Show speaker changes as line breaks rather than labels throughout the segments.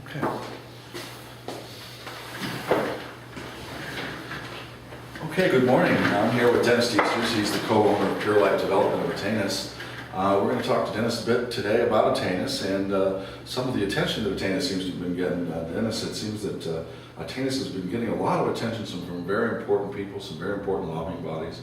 Okay. Okay, good morning. I'm here with Dennis Teasters. He's the co-owner of Pure Life Development of Atenas. We're going to talk to Dennis a bit today about Atenas and some of the attention that Atenas seems to have been getting. Dennis, it seems that Atenas has been getting a lot of attention from very important people, some very important lobbying bodies,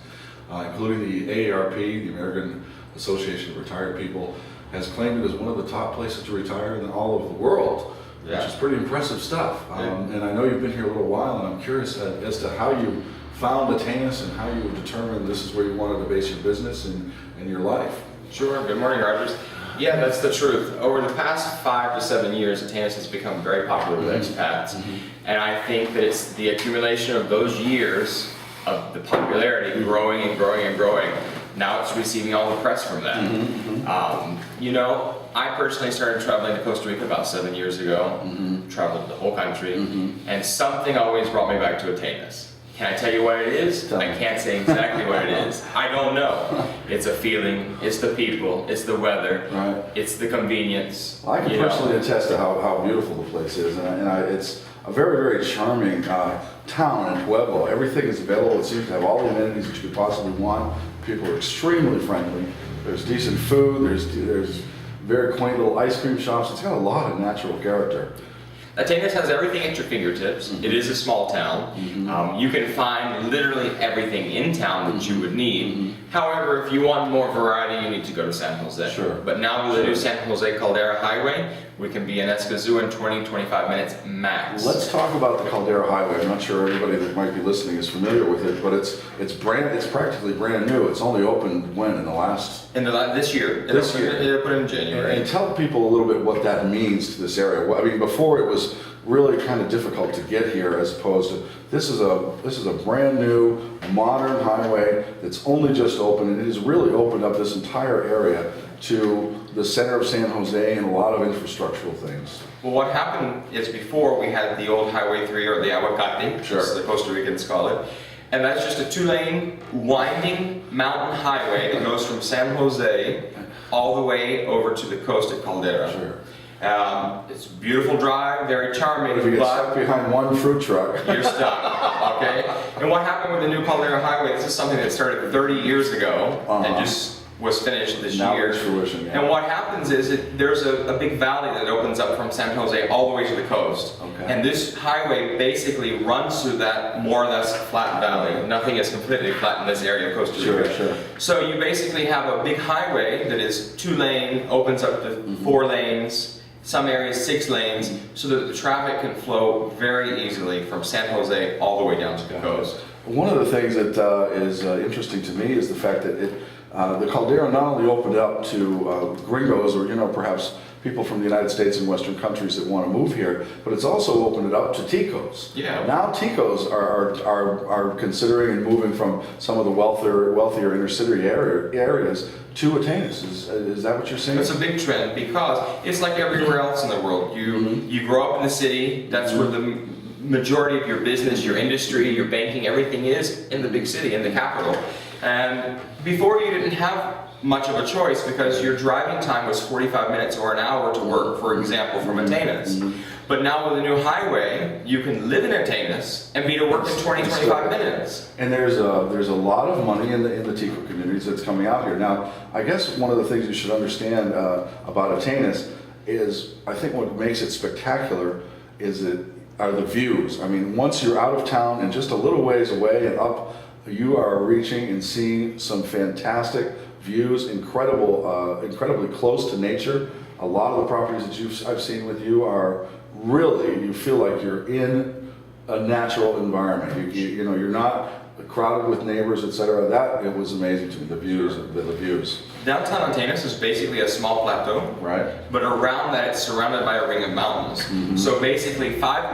including the AARP, the American Association of Retired People, has claimed it as one of the top places to retire in all of the world.
Yeah.
Which is pretty impressive stuff. And I know you've been here a little while, and I'm curious as to how you found Atenas and how you determined this is where you wanted to base your business and your life.
Sure. Good morning, Rogers. Yeah, that's the truth. Over the past 5 to 7 years, Atenas has become very popular with expats. And I think that it's the accumulation of those years of the popularity growing and growing and growing. Now it's receiving all the press from that. You know, I personally started traveling to Costa Rica about 7 years ago, traveled the whole country, and something always brought me back to Atenas. Can I tell you what it is? I can't say exactly what it is. I don't know. It's a feeling, it's the people, it's the weather,
Right.
it's the convenience.
I can personally attest to how beautiful the place is, and it's a very, very charming town in Pueblo. Everything is available. It seems to have all the amenities that you could possibly want. People are extremely friendly. There's decent food. There's very quaint little ice cream shops. It's got a lot of natural character.
Atenas has everything at your fingertips. It is a small town. You can find literally everything in town that you would need. However, if you want more variety, you need to go to San Jose.
Sure.
But now with the new San Jose Caldera Highway, we can be in Escazú in 20-25 minutes max.
Let's talk about the Caldera Highway. I'm not sure everybody that might be listening is familiar with it, but it's practically brand new. It's only opened when, in the last?
This year.
This year.
It put in January.
And tell people a little bit what that means to this area. I mean, before it was really kind of difficult to get here, as opposed to this is a brand new modern highway that's only just opened, and it has really opened up this entire area to the center of San Jose and a lot of infrastructural things.
Well, what happened is before we had the old Highway 3 or the Aguacate, as the Costa Ricans call it, and that's just a 2-lane winding mountain highway that goes from San Jose all the way over to the coast at Caldera.
Sure.
It's a beautiful drive, very charming.
But if you get stuck behind one fruit truck,
you're stuck. Okay. And what happened with the new Caldera Highway? This is something that started 30 years ago and just was finished this year.
Fruition, yeah.
And what happens is there's a big valley that opens up from San Jose all the way to the coast.
Okay.
And this highway basically runs through that more or less flat valley. Nothing is completely flat in this area of Costa Rica.
Sure.
So you basically have a big highway that is 2-lane, opens up to 4 lanes, some areas 6 lanes, so that the traffic can flow very easily from San Jose all the way down to the coast.
One of the things that is interesting to me is the fact that the Caldera not only opened up to gringos or perhaps people from the United States and Western countries that want to move here, but it's also opened it up to Ticos.
Yeah.
Now Ticos are considering and moving from some of the wealthier inner city areas to Atenas. Is that what you're saying?
It's a big trend because it's like everywhere else in the world. You grow up in the city. That's where the majority of your business, your industry, your banking, everything is in the big city, in the capital. And before you didn't have much of a choice because your driving time was 45 minutes or an hour to work, for example, from Atenas. But now with the new highway, you can live in Atenas and be to work in 20-25 minutes.
And there's a lot of money in the Tico communities that's coming out here. Now, I guess one of the things you should understand about Atenas is, I think what makes it spectacular are the views. I mean, once you're out of town and just a little ways away and up, you are reaching and seeing some fantastic views, incredibly close to nature. A lot of the properties that I've seen with you are really, you feel like you're in a natural environment. You're not crowded with neighbors, etc. It was amazing to me, the views.
Downtown Atenas is basically a small plateau,
right?
But around that it's surrounded by a ring of mountains. So basically 7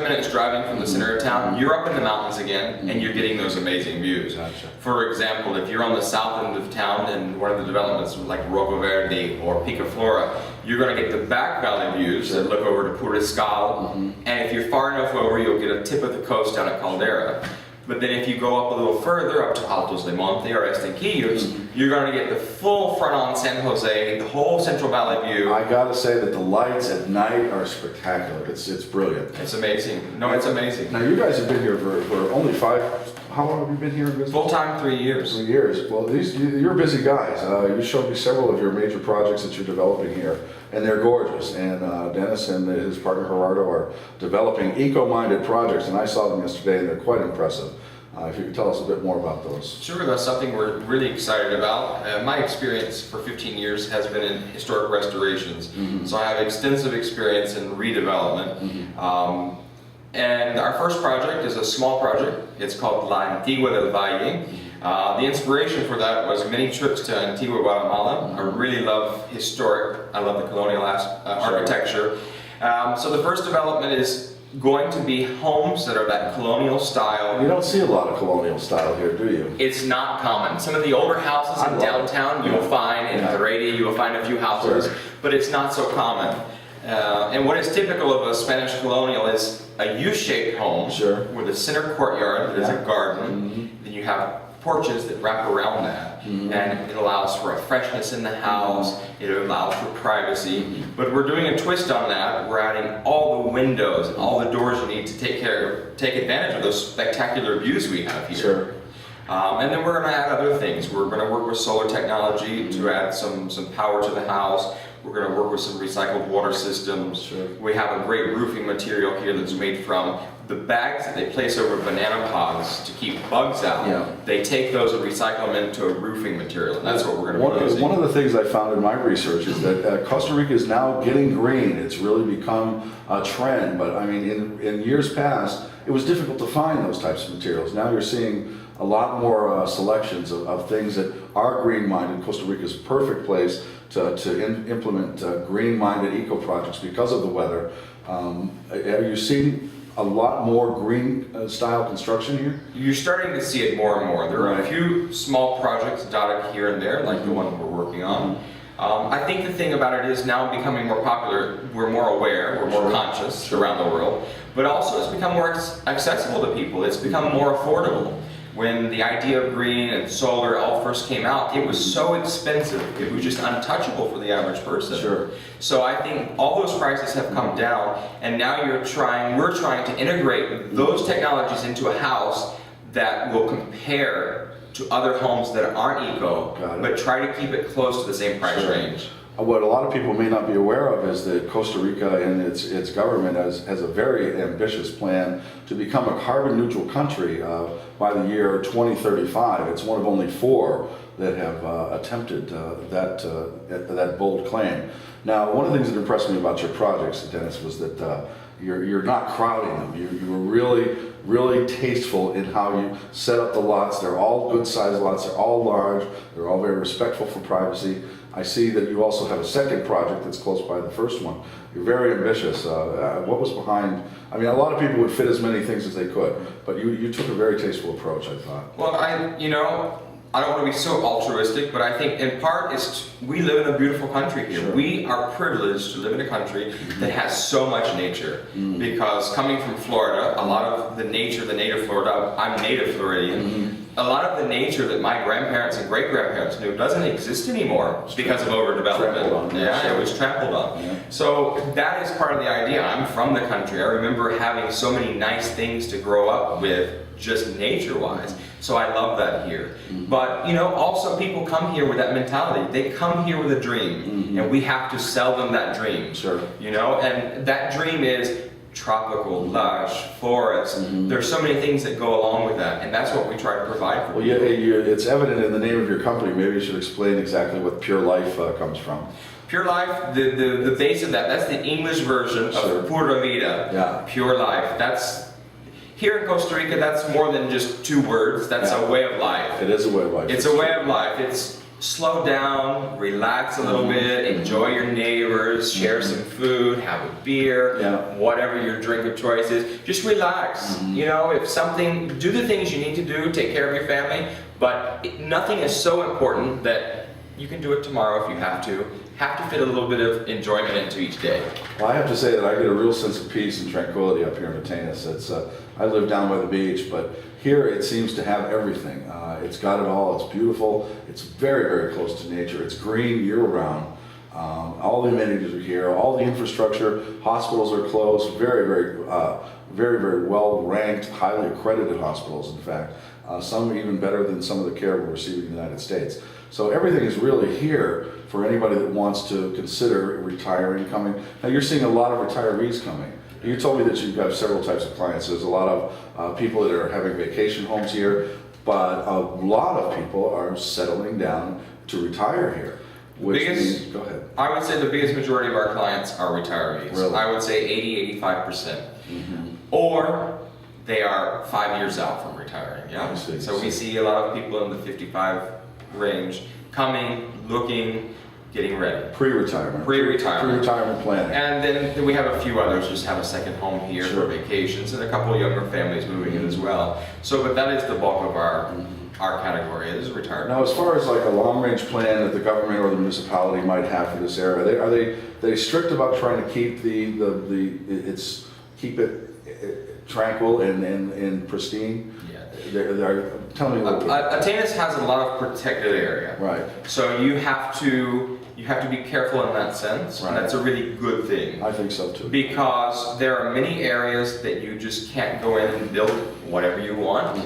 minutes driving from the center of town, you're up in the mountains again, and you're getting those amazing views.
Gotcha.
For example, if you're on the south end of town in one of the developments like Roco Verde or Picaflora, you're going to get the back valley views that look over to Puriscal, and if you're far enough over, you'll get a tip of the coast down at Caldera. But then if you go up a little further, up to Altos de Monte or Estanquillos, you're going to get the full front on San Jose, the whole Central Valley view.
I gotta say that the lights at night are spectacular. It's brilliant.
It's amazing. No, it's amazing.
Now you guys have been here for only how long have you been here in business?
Full time, 3 years.
3 years. Well, you're busy guys. You showed me several of your major projects that you're developing here, and they're gorgeous. And Dennis and his partner Gerardo are developing eco-minded projects, and I saw them yesterday, and they're quite impressive. If you could tell us a bit more about those.
Sure, that's something we're really excited about. My experience for 15 years has been in historic restorations, so I have extensive experience in redevelopment. And our first project is a small project. It's called La Antigua del Valle. The inspiration for that was many trips to Antigua, Guatemala. I really love I love the colonial architecture. So the first development is going to be homes that are that colonial style.
You don't see a lot of colonial style here, do you?
It's not common. Some of the older houses in downtown you will find, in Heredia you will find a few houses, but it's not so common. And what is typical of a Spanish colonial is a U-shaped home with a center courtyard, there's a garden, then you have porches that wrap around that, and it allows for a freshness in the house, it allows for privacy, but we're doing a twist on that. We're adding all the windows and all the doors you need to take advantage of those spectacular views we have here. And then we're going to add other things. We're going to work with solar technology to add some power to the house. We're going to work with some recycled water systems. We have a great roofing material here that's made from the bags that they place over banana pods to keep bugs out. They take those and recycle them into a roofing material, and that's what we're going to be using.
One of the things I found in my research is that Costa Rica is now getting green. It's really become a trend, but I mean, in years past, it was difficult to find those types of materials. Now you're seeing a lot more selections of things that are green-minded. Costa Rica is a perfect place to implement green-minded eco-projects because of the weather. Are you seeing a lot more green-style construction here?
You're starting to see it more and more. There are a few small projects dotted here and there, like the one we're working on. I think the thing about it is now becoming more popular. We're more aware, we're more conscious around the world, but also it's become more accessible to people. It's become more affordable. When the idea of green and solar all first came out, it was so expensive. It was just untouchable for the average person. So I think all those prices have come down, and now we're trying to integrate those technologies into a house that will compare to other homes that aren't eco, but try to keep it close to the same price range.
What a lot of people may not be aware of is that Costa Rica and its government has a very ambitious plan to become a carbon neutral country by the year 2035. It's one of only 4 that have attempted that bold claim. Now, one of the things that impressed me about your projects, Dennis, was that you're not crowding them. You were really tasteful in how you set up the lots. They're all good sized lots. They're all large. They're all very respectful for privacy. I see that you also have a second project that's close by the first one. You're very ambitious. What was behind? I mean, a lot of people would fit as many things as they could, but you took a very tasteful approach, I thought.
Well, I don't want to be so altruistic, but I think in part we live in a beautiful country here. We are privileged to live in a country that has so much nature. Because coming from Florida, a lot of the nature, the native Florida, I'm native Floridian, a lot of the nature that my grandparents and great-grandparents knew doesn't exist anymore because of overdevelopment. It was trampled on. So that is part of the idea. I'm from the country. I remember having so many nice things to grow up with, just nature-wise. So I love that here. But also people come here with that mentality. They come here with a dream, and we have to sell them that dream. And that dream is tropical, lush, forest. There's so many things that go along with that, and that's what we try to provide for people.
It's evident in the name of your company. Maybe you should explain exactly what Pure Life comes from.
Pure Life, the base of that's the English version of Pura Vida. Pure Life. That's here in Costa Rica, that's more than just 2 words. That's a way of life.
It is a way of life.
It's a way of life. It's slow down, relax a little bit, enjoy your neighbors, share some food, have a beer, whatever your drink of choice is. Just relax. Do the things you need to do, take care of your family, but nothing is so important that you can do it tomorrow if you have to. have to fit a little bit of enjoyment into each day.
Well, I have to say that I get a real sense of peace and tranquility up here in Atenas. I live down by the beach, but here it seems to have everything. It's got it all. It's beautiful. It's very, very close to nature. It's green year-round. All the amenities are here. All the infrastructure. Hospitals are close. Very, very well-ranked, highly accredited hospitals. In fact, some even better than some of the care we're receiving in the United States. So everything is really here for anybody that wants to consider retiring, coming. Now you're seeing a lot of retirees coming. You told me that you've got several types of clients. There's a lot of people that are having vacation homes here, but a lot of people are settling down to retire here. Which means, go ahead.
I would say the biggest majority of our clients are retirees.
Really?
I would say 80-85%. Or they are 5 years out from retiring. Yeah. So we see a lot of people in the 55 range coming, looking, getting ready.
Pre-retirement.
Pre-retirement.
Pre-retirement planning.
And then we have a few others just have a second home here for vacations, and a couple of younger families moving in as well. So, but that is the bulk of our category is retirement.
Now, as far as like a long-range plan that the government or the municipality might have for this area, are they strict about trying to keep keep it tranquil and pristine?
Yeah.
Tell me a little bit.
Atenas has a lot of protected area.
Right.
So you have to be careful in that sense.
Right.
And that's a really good thing.
I think so too.
Because there are many areas that you just can't go in and build whatever you want.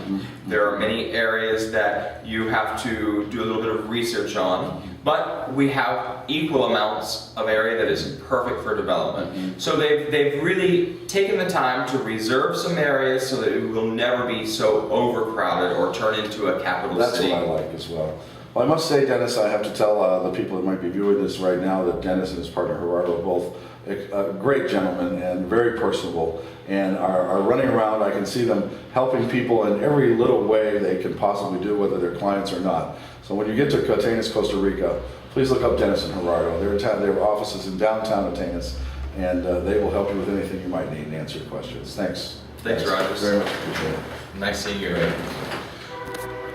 There are many areas that you have to do a little bit of research on. But we have equal amounts of area that is perfect for development. So they've really taken the time to reserve some areas so that it will never be so overcrowded or turn into a capital city.
That's what I like as well. Well, I must say, Dennis, I have to tell the people that might be viewing this right now that Dennis and his partner Gerardo are both great gentlemen and very personable and are running around. I can see them helping people in every little way they can possibly do, whether they're clients or not. So when you get to Atenas, Costa Rica, please look up Dennis and Gerardo. Their offices in downtown Atenas, and they will help you with anything you might need and answer your questions. Thanks.
Thanks, Rogers.
Very much appreciate it.
Nice seeing you.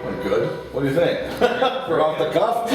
Well, good. What do you think? We're off the cuff.